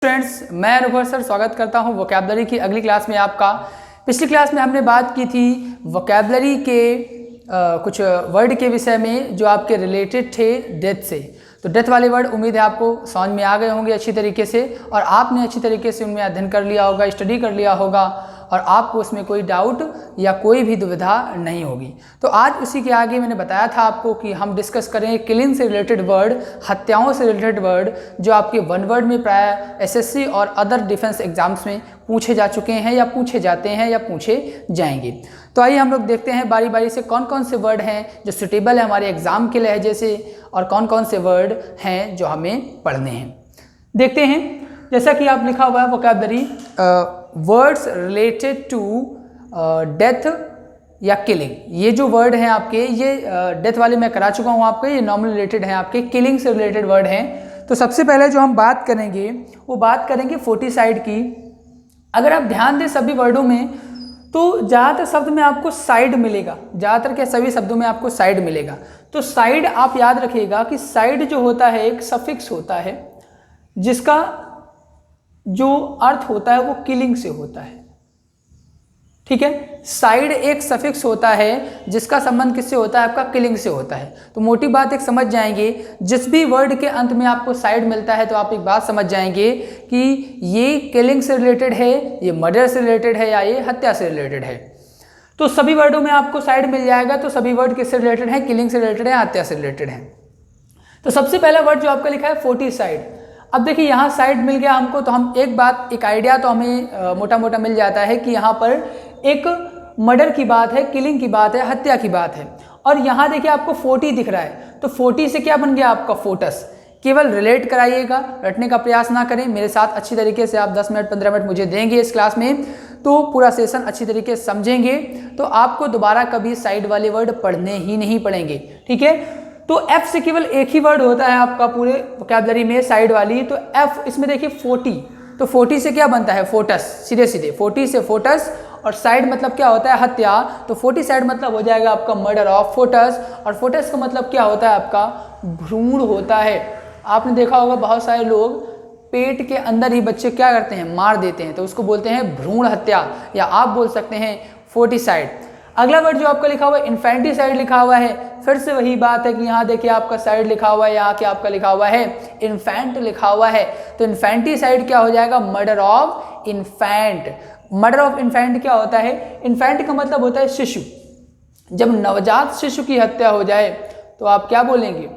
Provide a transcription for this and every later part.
Friends, मैं अनुभव sir स्वागत करता हूं वोकैबुलरी की अगली क्लास में आपका। पिछली क्लास में हमने बात की थी वोकैबुलरी के कुछ वर्ड के विषय में जो आपके रिलेटेड थे डेथ से। तो डेथ वाले वर्ड उम्मीद है आपको समझ में आ गए होंगे अच्छी तरीके से, और आपने अच्छी तरीके से उनमें अध्ययन कर लिया होगा, स्टडी कर लिया होगा, और आपको उसमें कोई डाउट या कोई भी दुविधा नहीं होगी। तो आज उसी के आगे मैंने बताया था आपको कि हम डिस्कस करेंगे किलिंग से रिलेटेड वर्ड, हत्याओं से रिलेटेड वर्ड जो आपके वन वर्ड में प्राय एसएससी और अदर डिफेंस एग्जाम्स में पूछे जा चुके हैं या पूछे जाते हैं या पूछे जाएंगे। तो आइए हम लोग देखते हैं बारी बारी से कौन कौन से वर्ड हैं जो सुटेबल है हमारे एग्जाम के लहजे से, और कौन कौन से वर्ड हैं जो हमें पढ़ने हैं। देखते हैं, जैसा कि आप लिखा हुआ है vocabulary words related to death या किलिंग। ये जो वर्ड हैं आपके, ये डेथ वाले मैं करा चुका हूँ आपको, ये नॉर्मल रिलेटेड हैं आपके, किलिंग से रिलेटेड वर्ड हैं। तो सबसे पहले जो हम बात करेंगे वो बात करेंगे फोर्टिसाइड की। अगर आप ध्यान दें सभी वर्डों में तो ज़्यादातर शब्द में आपको साइड मिलेगा, ज़्यादातर के सभी शब्दों में आपको साइड मिलेगा। तो साइड आप याद रखिएगा कि साइड जो होता है एक सफिक्स होता है जिसका जो अर्थ होता है वो किलिंग से होता है। ठीक है, साइड एक सफिक्स होता है जिसका संबंध किससे होता है, आपका किलिंग से होता है। तो मोटी बात एक समझ जाएंगे, जिस भी वर्ड के अंत में आपको साइड मिलता है तो आप एक बात समझ जाएंगे कि ये किलिंग से रिलेटेड है, ये मर्डर से रिलेटेड है या ये हत्या से रिलेटेड है। तो सभी वर्डों में आपको साइड मिल जाएगा। तो सभी वर्ड किससे रिलेटेड है, किलिंग से रिलेटेड है, हत्या से रिलेटेड है। तो सबसे पहला वर्ड जो आपका लिखा है फोर्टिसाइड। अब देखिए यहाँ साइड मिल गया हमको, तो हम एक आइडिया तो हमें मोटा मोटा मिल जाता है कि यहाँ पर एक मर्डर की बात है, किलिंग की बात है, हत्या की बात है। और यहाँ देखिए आपको 40 दिख रहा है, तो 40 से क्या बन गया आपका फोर्टस। केवल रिलेट कराइएगा, रटने का प्रयास ना करें। मेरे साथ अच्छी तरीके से आप 10 मिनट 15 मिनट मुझे देंगे इस क्लास में, तो पूरा सेशन अच्छी तरीके से समझेंगे, तो आपको दोबारा कभी साइड वाले वर्ड पढ़ने ही नहीं पड़ेंगे। ठीक है, तो एफ से केवल एक ही वर्ड होता है आपका पूरे वोकैबुलरी में साइड वाली, तो एफ। इसमें देखिए 40, तो 40 से क्या बनता है, फोर्टस, सीधे सीधे 40 से फोर्टस। और साइड मतलब क्या होता है, हत्या, तो फोर्टिसाइड मतलब हो जाएगा आपका मर्डर ऑफ फोर्टस। और फोर्टस का मतलब क्या होता है, आपका भ्रूण होता है। आपने देखा होगा बहुत सारे लोग पेट के अंदर ही बच्चे क्या करते हैं, मार देते हैं, तो उसको बोलते हैं भ्रूण हत्या, या आप बोल सकते हैं फोर्टिसाइड। अगला वर्ड जो आपका लिखा हुआ है इन्फेंटिसाइड लिखा हुआ है। फिर से वही बात है कि यहाँ देखिए आपका साइड लिखा हुआ है, यहाँ क्या आपका लिखा हुआ है, इन्फेंट लिखा हुआ है। तो इन्फेंटिसाइड क्या हो जाएगा, murder of infant. Murder of infant क्या होता है, इन्फेंट का मतलब होता है शिशु। जब नवजात शिशु की हत्या हो जाए तो आप क्या बोलेंगे,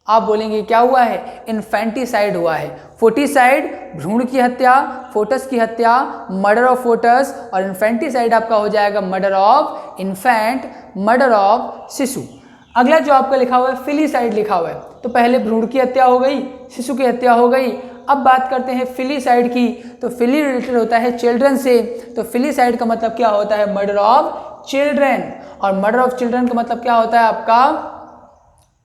आप बोलेंगे क्या हुआ है, इन्फेंटिसाइड हुआ है। फोर्टिसाइड भ्रूण की हत्या, फोर्टस की हत्या, मर्डर ऑफ फोर्टस, और इन्फेंटिसाइड आपका हो जाएगा murder of infant, murder of शिशु। अगला जो आपका लिखा हुआ है फिलिसाइड लिखा हुआ है। तो पहले भ्रूण की हत्या हो गई, शिशु की हत्या हो गई। अब बात करते हैं फिलिसाइड की। तो फिली रिलेटेड होता है चिल्ड्रन से, तो फिलिसाइड का मतलब क्या होता है, मर्डर ऑफ चिल्ड्रन। और मर्डर ऑफ चिल्ड्रन का मतलब क्या होता है आपका,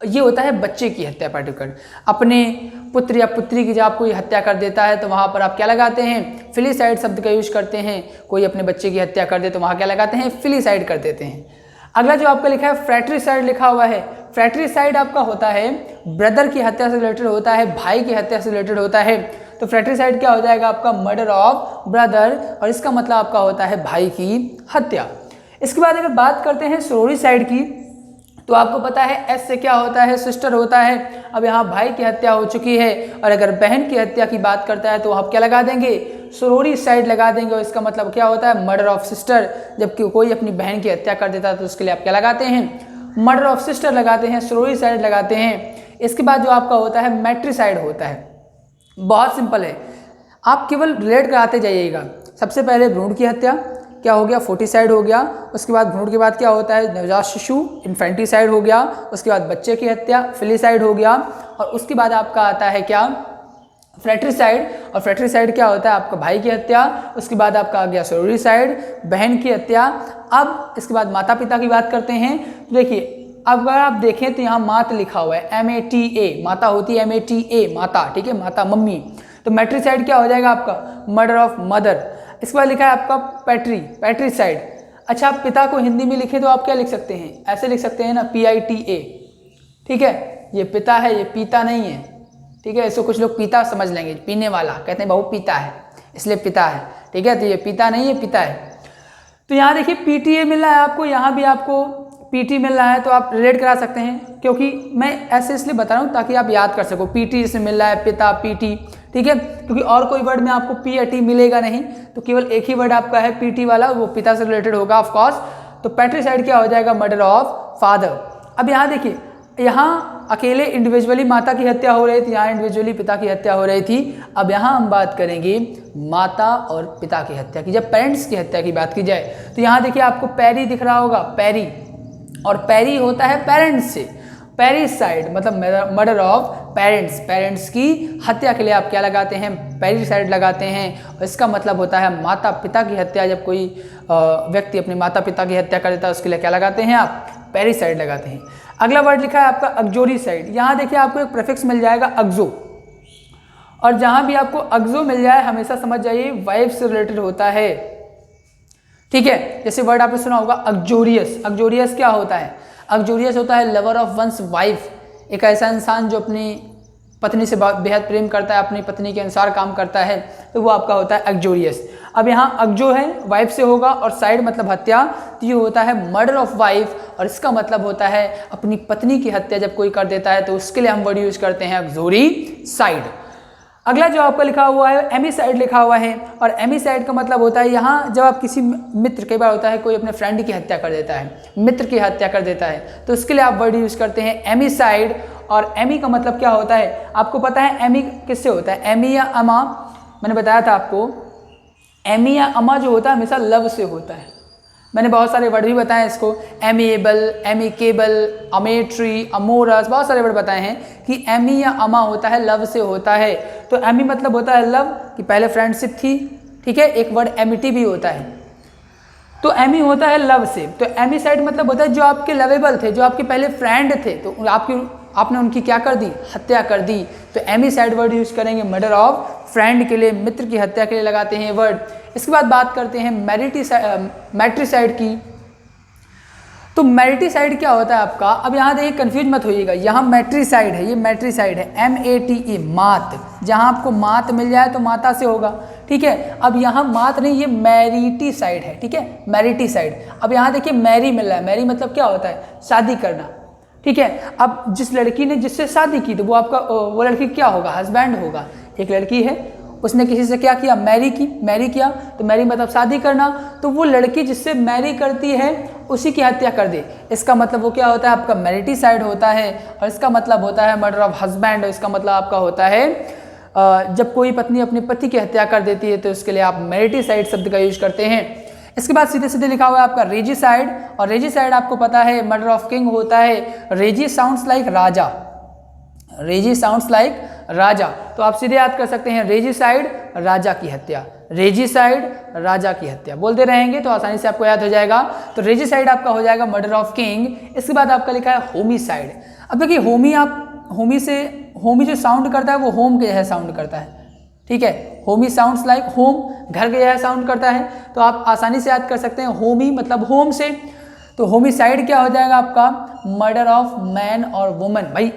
ये होता है बच्चे की हत्या। पर्टिकुलर अपने पुत्र या पुत्री की जब आप कोई हत्या कर देता है तो वहाँ पर आप क्या लगाते हैं, फिलिसाइड शब्द का यूज करते हैं। कोई अपने बच्चे की हत्या कर दे तो वहाँ क्या लगाते हैं, फिलिसाइड कर देते हैं। अगला जो आपका लिखा है फ्रैट्रिसाइड लिखा हुआ है। फ्रैट्रिसाइड आपका होता है ब्रदर की हत्या से रिलेटेड होता है, भाई की हत्या से रिलेटेड होता है। तो फ्रैट्रिसाइड क्या हो जाएगा आपका, मर्डर ऑफ ब्रदर, और इसका मतलब आपका होता है भाई की हत्या। इसके बाद अगर बात करते हैं सोरोरिसाइड की, तो आपको पता है एस से क्या होता है, सिस्टर होता है। अब यहाँ भाई की हत्या हो चुकी है, और अगर बहन की हत्या की बात करता है तो आप क्या लगा देंगे, सोरोरिसाइड लगा देंगे, और इसका मतलब क्या होता है, मर्डर ऑफ सिस्टर। जबकि कोई अपनी बहन की हत्या कर देता है तो उसके लिए आप क्या लगाते हैं, मर्डर ऑफ सिस्टर लगाते हैं, सोरोरिसाइड लगाते हैं। इसके बाद जो आपका होता है मैट्रिसाइड होता है। बहुत सिंपल है, आप केवल रिलेट कराते जाइएगा। सबसे पहले भ्रूण की हत्या क्या हो गया, फोर्टिसाइड हो गया। उसके बाद भ्रूण के बाद क्या होता है, नवजात शिशु, इन्फेंटिसाइड हो गया। उसके बाद बच्चे की हत्या, फिलिसाइड हो गया। और उसके बाद आपका आता है क्या, फ्रैट्रिसाइड। और फ्रैट्रिसाइड क्या होता है, आपका भाई की हत्या। उसके बाद आपका आ गया सोरोरिसाइड, बहन की हत्या। अब इसके बाद माता पिता की बात करते हैं। तो देखिए अगर आप देखें तो यहाँ मात लिखा हुआ है, MATA, माता होती है MATA, माता, ठीक है, माता, मम्मी। तो मैट्रिसाइड क्या हो जाएगा आपका, मर्डर ऑफ मदर। इसके बाद लिखा है आपका पैट्रिसाइड। अच्छा, आप पिता को हिंदी में लिखें तो आप क्या लिख सकते हैं, ऐसे लिख सकते हैं ना, PITA। ठीक है, ये पिता है, ये पीता नहीं है। ठीक है, इसको कुछ लोग पीता समझ लेंगे, पीने वाला, कहते हैं बहू पीता है इसलिए पिता है, ठीक है, तो ये पीता नहीं है, पिता है। तो यहाँ देखिए PTA मिल रहा है आपको, यहाँ भी आपको PT मिल रहा है, तो आप रिलेट करा सकते हैं, क्योंकि मैं ऐसे इसलिए बता रहा हूँ ताकि आप याद कर सको। PT जैसे मिल रहा है पिता, PT, ठीक है, क्योंकि और कोई वर्ड में आपको P या T मिलेगा नहीं, तो केवल एक ही वर्ड आपका है PT वाला, वो पिता से रिलेटेड होगा ऑफ कोर्स। तो पैट्रिसाइड क्या हो जाएगा, मर्डर ऑफ फादर। अब यहाँ देखिए, यहाँ अकेले इंडिविजुअली माता की हत्या हो रही थी, यहाँ इंडिविजुअली पिता की हत्या हो रही थी। अब यहाँ हम बात करेंगे माता और पिता की हत्या की। जब पेरेंट्स की हत्या की बात की जाए तो यहाँ देखिए आपको पैरी दिख रहा होगा, पैरी, और पैरी होता है पेरेंट्स से, पैरिसाइड मतलब मर्डर ऑफ पेरेंट्स, पेरेंट्स की हत्या के लिए आप क्या लगाते हैं, पैरिसाइड लगाते हैं। और इसका मतलब होता है माता पिता की हत्या। जब कोई व्यक्ति अपने माता पिता की हत्या कर देता है उसके लिए क्या लगाते हैं आप, पैरिसाइड लगाते हैं। अगला वर्ड लिखा है आपका अग्जोरीसाइड। यहाँ देखिए आपको एक प्रीफिक्स मिल जाएगा अग्जो, और जहाँ भी आपको अग्जो मिल जाए हमेशा समझ जाइए वाइफ से रिलेटेड होता है, ठीक है। जैसे वर्ड आपने सुना होगा अग्जोरियस, अग्जोरियस क्या होता है, अग्जोरियस होता है लवर ऑफ वंस वाइफ, एक ऐसा इंसान जो अपनी पत्नी से बेहद प्रेम करता है, अपनी पत्नी के अनुसार काम करता है, तो वो आपका होता है अग्जोरियस। अब यहाँ अग्जो है वाइफ से होगा, और साइड मतलब हत्या, तो ये होता है मर्डर ऑफ वाइफ, और इसका मतलब होता है अपनी पत्नी की हत्या जब कोई कर देता है तो उसके लिए हम वर्ड यूज करते हैं अग्जोरीसाइड। अगला जो आपका लिखा हुआ है एमिसाइड लिखा हुआ है, और एमिसाइड का मतलब होता है यहाँ जब आप किसी मित्र, कई बार होता है कोई अपने फ्रेंड की हत्या कर देता है, मित्र की हत्या कर देता है, तो उसके लिए आप वर्ड यूज करते हैं एमिसाइड। और एमी का मतलब क्या होता है, आपको पता है एमी किससे होता है, एमी या अमा, मैंने बताया था आपको, एमी या अमा जो होता है हमेशा लव से होता है। मैंने बहुत सारे वर्ड भी बताए इसको, एमिएबल, एमिकेबल, अमेट्री, अमोरस, बहुत सारे वर्ड बताए हैं कि एमी या अमा होता है लव से होता है। तो एमी मतलब होता है लव, कि पहले फ्रेंडशिप थी, ठीक है। एक वर्ड एमिटी भी होता है, तो एमी होता है लव से। तो एमिसाइड मतलब होता है जो आपके लवेबल थे, जो आपके पहले फ्रेंड थे, तो आपने उनकी क्या कर दी, हत्या कर दी, तो एमिसाइड वर्ड यूज करेंगे मर्डर ऑफ फ्रेंड के लिए, मित्र की हत्या के लिए लगाते हैं वर्ड। इसके बाद बात करते हैं मैट्रिसाइड की। तो मैट्रिसाइड क्या होता है आपका, अब यहाँ देखिए कंफ्यूज मत होइएगा, यहाँ मैट्रिसाइड है, ये मैट्रिसाइड है, MATE मात, जहाँ आपको मात मिल जाए तो माता से होगा, ठीक है। अब यहाँ मात नहीं, ये मैरिटिसाइड है, ठीक है, मैरिटिसाइड। अब यहाँ देखिए मैरी मिल रहा है, मैरी मतलब क्या होता है, शादी करना, ठीक है। अब जिस लड़की ने जिससे शादी की तो वो आपका वो लड़की क्या होगा, हस्बैंड होगा। एक लड़की है, उसने किसी से क्या किया, मैरी की, मैरी किया, तो मैरी मतलब शादी करना, तो वो लड़की जिससे मैरी करती है उसी की हत्या कर दे, इसका मतलब वो क्या होता है आपका मैरिटिसाइड होता है। और इसका मतलब होता है मर्डर ऑफ हस्बैंड, इसका मतलब आपका होता है जब कोई पत्नी अपने पति की हत्या कर देती है तो उसके लिए आप मैरिटिसाइड शब्द का यूज करते हैं। इसके बाद सीधे सीधे लिखा हुआ है आपका रेजिसाइड, और रेजिसाइड आपको पता है मर्डर ऑफ किंग होता है। रेजी साउंड्स लाइक राजा, रेजी साउंड्स लाइक राजा, तो आप सीधे याद कर सकते हैं रेजिसाइड राजा की हत्या, रेजिसाइड राजा की हत्या बोलते रहेंगे तो आसानी से आपको याद हो जाएगा। तो रेजिसाइड आपका हो जाएगा मर्डर ऑफ किंग। इसके बाद आपका लिखा है होमिसाइड। अब देखिए होमी, आप होमी जो साउंड करता है वो होम के जैसा साउंड करता है, ठीक है। होमी साउंड्स लाइक होम, घर के जैसा साउंड करता है, तो आप आसानी से याद कर सकते हैं होमी मतलब होम से। तो होमिसाइड क्या हो जाएगा आपका, मर्डर ऑफ मैन और वुमन। भाई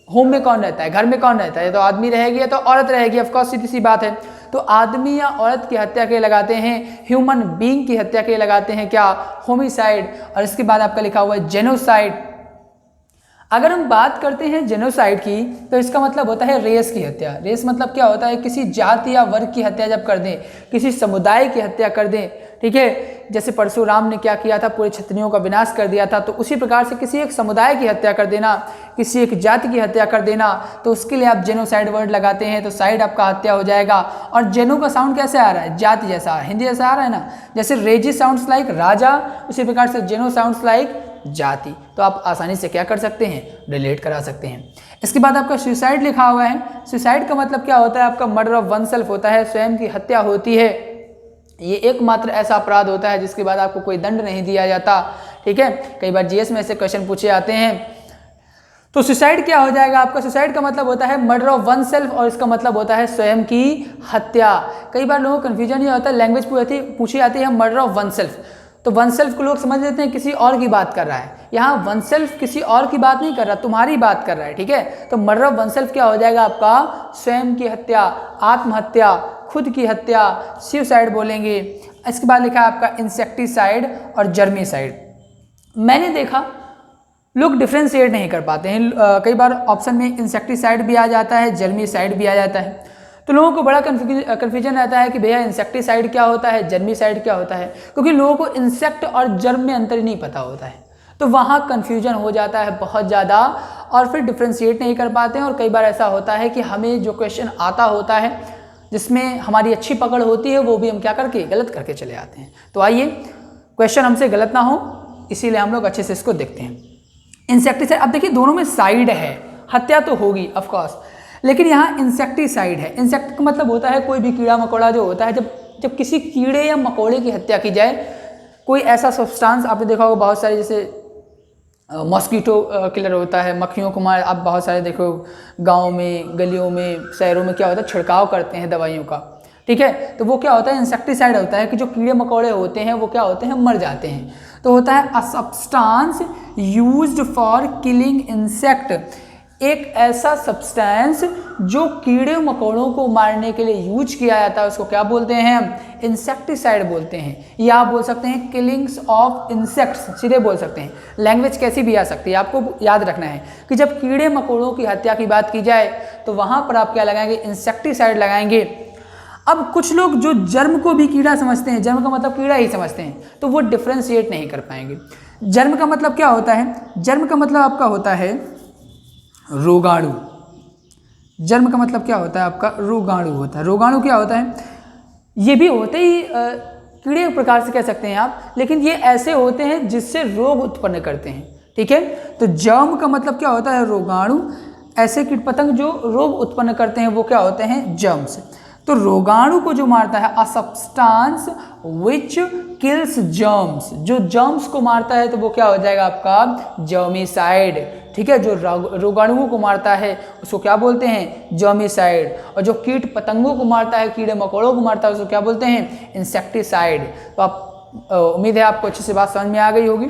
होम में कौन रहता है, घर में कौन रहता है, तो आदमी रहेगी या तो औरत रहेगी, ऑफकोर्स सीधी सी बात है। तो आदमी या औरत की हत्या के लिए लगाते हैं, ह्यूमन बीइंग की हत्या के लिए लगाते हैं क्या, होमिसाइड। और इसके बाद आपका लिखा हुआ है जेनोसाइड। अगर हम बात करते हैं जेनोसाइड की तो इसका मतलब होता है रेस की हत्या। रेस मतलब क्या होता है, किसी जाति या वर्ग की हत्या जब कर दें, किसी समुदाय की हत्या कर दें, ठीक है। जैसे परशुराम ने क्या किया था, पूरे क्षत्रियों का विनाश कर दिया था, तो उसी प्रकार से किसी एक समुदाय की हत्या कर देना, किसी एक जाति की हत्या कर देना, तो उसके लिए आप जेनोसाइड वर्ड लगाते हैं। तो साइड आपका हत्या हो जाएगा। और जेनो का साउंड कैसे आ रहा है, जाति जैसा, हिंदी जैसा आ रहा है ना, जैसे रेजी साउंड्स लाइक राजा, उसी प्रकार से जेनो साउंड्स लाइक जाति। तो आप आसानी से क्या कर सकते हैं, रिलेट करा सकते हैं। इसके बाद आपका सुसाइड लिखा हुआ है। सुसाइड का मतलब क्या होता है आपका, मर्डर ऑफ वन सेल्फ होता है, स्वयं की हत्या होती है। ये एकमात्र ऐसा अपराध होता है जिसके बाद आपको कोई दंड नहीं दिया जाता, ठीक है। कई बार जीएस में ऐसे क्वेश्चन पूछे जाते हैं। तो सुसाइड क्या हो जाएगा आपका, सुसाइड का मतलब होता है मर्डर ऑफ वन सेल्फ, और इसका मतलब होता है स्वयं की हत्या। कई बार लोगों को कन्फ्यूजन ये होता है, लैंग्वेज पूछी जाती है मर्डर ऑफ वन सेल्फ, तो वन सेल्फ को लोग समझ लेते हैं किसी और की बात कर रहा है। यहाँ वन सेल्फ किसी और की बात नहीं कर रहा, तुम्हारी बात कर रहा है, ठीक है। तो मर्डर ऑफ वन सेल्फ क्या हो जाएगा आपका, स्वयं की हत्या, आत्महत्या, खुद की हत्या, सुसाइड बोलेंगे। इसके बाद लिखा है आपका इंसेक्टिसाइड और जर्मीसाइड। मैंने देखा लोग डिफ्रेंशिएट नहीं कर पाते हैं, कई बार ऑप्शन में इंसेक्टिसाइड भी आ जाता है, जर्मीसाइड भी आ जाता है, तो लोगों को बड़ा कन्फ्यूजन रहता है कि भैया इंसेक्टिसाइड क्या होता है, जर्मीसाइड क्या होता है, क्योंकि लोगों को इंसेक्ट और जर्म में अंतर ही नहीं पता होता है, तो वहाँ कन्फ्यूजन हो जाता है बहुत ज़्यादा, और फिर डिफ्रेंशिएट नहीं कर पाते हैं। और कई बार ऐसा होता है कि हमें जो क्वेश्चन आता होता है जिसमें हमारी अच्छी पकड़ होती है वो भी हम क्या करके गलत करके चले आते हैं। तो आइए क्वेश्चन हमसे गलत ना हो, इसीलिए हम लोग अच्छे से इसको देखते हैं। इंसेक्टिसाइड, अब देखिए दोनों में साइड है, हत्या तो होगी ऑफकोर्स, लेकिन यहाँ इंसेक्टिसाइड है। इंसेक्ट का मतलब होता है कोई भी कीड़ा मकोड़ा जो होता है, जब किसी कीड़े या मकोड़े की हत्या की जाए, कोई ऐसा सब्सटेंस आपने देखा होगा बहुत सारे, जैसे मॉस्किटो किलर होता है, मक्खियों को मार, आप बहुत सारे देखो गाँव में, गलियों में, शहरों में क्या होता है, छिड़काव करते हैं दवाइयों का, ठीक है। तो वो क्या होता है, इंसेक्टिसाइड होता है कि जो कीड़े मकोड़े होते हैं वो क्या होते हैं, मर जाते हैं। तो होता है a substance used for killing insect, एक ऐसा सब्सटेंस जो कीड़े मकोड़ों को मारने के लिए यूज किया जाता है, उसको क्या बोलते हैं, इंसेक्टिसाइड बोलते हैं। या आप बोल सकते हैं किलिंग्स ऑफ इंसेक्ट्स, सीधे बोल सकते हैं। लैंग्वेज कैसी भी आ सकती है, आपको याद रखना है कि जब कीड़े मकोड़ों की हत्या की बात की जाए तो वहाँ पर आप क्या लगाएंगे, इंसेक्टिसाइड लगाएंगे। अब कुछ लोग जो जर्म को भी कीड़ा समझते हैं, जर्म का मतलब कीड़ा ही समझते हैं, तो वो डिफ्रेंशिएट नहीं कर पाएंगे। जर्म का मतलब क्या होता है, जर्म का मतलब आपका होता है रोगाणु। जर्म का मतलब क्या होता है आपका, रोगाणु होता है। रोगाणु क्या होता है, ये भी होते ही कीड़े प्रकार से कह सकते हैं आप, लेकिन ये ऐसे होते हैं जिससे रोग उत्पन्न करते हैं, ठीक है। तो जर्म का मतलब क्या होता है, रोगाणु। ऐसे कीट पतंग जो रोग उत्पन्न करते हैं वो क्या होते हैं, जर्म्स। तो रोगाणु को जो मारता है, a substance which kills germs, जो जर्म्स को मारता है तो वो क्या हो जाएगा आपका, जर्मीसाइड, ठीक है। जो रोगाणुओं को मारता है उसको क्या बोलते हैं, जर्मीसाइड। और जो कीट पतंगों को मारता है, कीड़े मकोड़ों को मारता है, उसको क्या बोलते हैं, इंसेक्टिसाइड। तो आप उम्मीद है आपको अच्छे से बात समझ में आ गई होगी।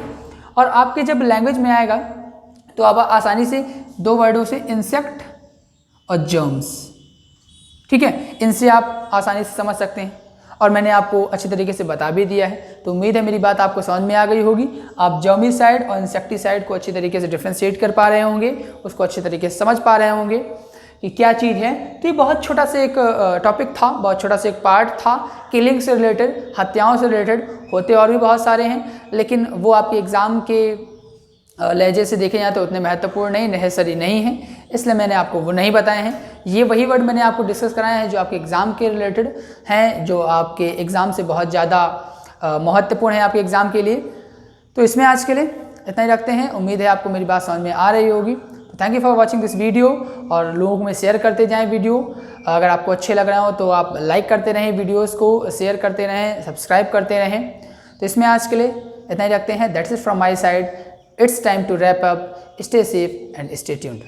और आपके जब लैंग्वेज में आएगा तो आप आसानी से दो वर्डों से, इंसेक्ट और जर्म्स, ठीक है, इनसे आप आसानी से समझ सकते हैं। और मैंने आपको अच्छी तरीके से बता भी दिया है, तो उम्मीद है मेरी बात आपको समझ में आ गई होगी। आप जर्मीसाइड और इंसेक्टिसाइड को अच्छी तरीके से डिफ्रेंशिएट कर पा रहे होंगे, उसको अच्छे तरीके से समझ पा रहे होंगे कि क्या चीज़ है। तो ये बहुत छोटा सा एक टॉपिक था, बहुत छोटा सा एक पार्ट था किलिंग से रिलेटेड, हत्याओं से रिलेटेड। होते और भी बहुत सारे हैं, लेकिन वो आपके एग्ज़ाम के लहजे से देखे जाए तो उतने महत्वपूर्ण नहीं, नेसेसरी नहीं है, इसलिए मैंने आपको वो नहीं बताए हैं। ये वही वर्ड मैंने आपको डिस्कस कराए हैं जो आपके एग्ज़ाम के रिलेटेड हैं, जो आपके एग्ज़ाम से बहुत ज़्यादा महत्वपूर्ण है आपके एग्ज़ाम के लिए। तो इसमें आज के लिए इतना ही रखते हैं। उम्मीद है आपको मेरी बात समझ में आ रही होगी। तो thank you for watching this video, और लोगों में शेयर करते जाएँ वीडियो। अगर आपको अच्छे लग रहे हो तो आप लाइक करते रहें, वीडियोज़ को शेयर करते रहें, सब्सक्राइब करते रहें। तो इसमें आज के लिए इतना ही रखते हैं। That's it from my side. It's time to wrap up. Stay safe and stay tuned.